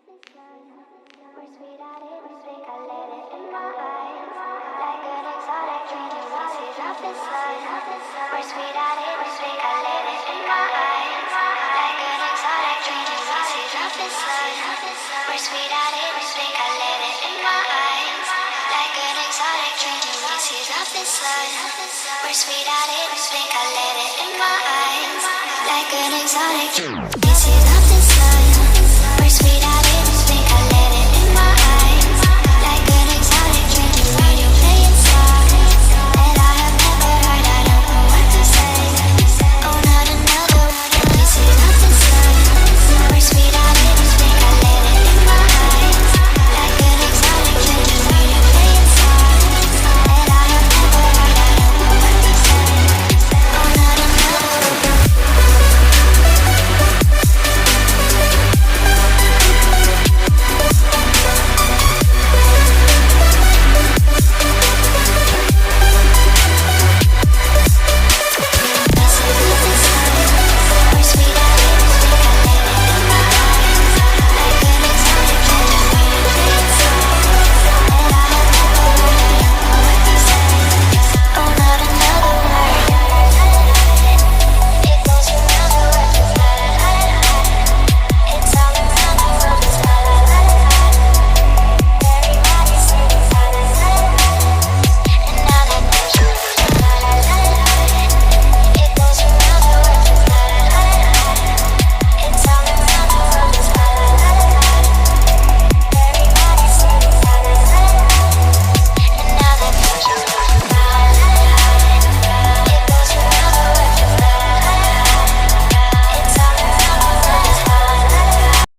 We're sweet at it, we think I let it in my eyes. Like an exotic dream, the roses of the sun. We're sweet at it, we think I let it in my eyes. Like an exotic dream, the roses of the sun. We're sweet at it, we think I let it in my eyes. Like an exotic dream, the roses of the sun. We're sweet at it, we think I let it in my eyes. Like an exotic dream, this is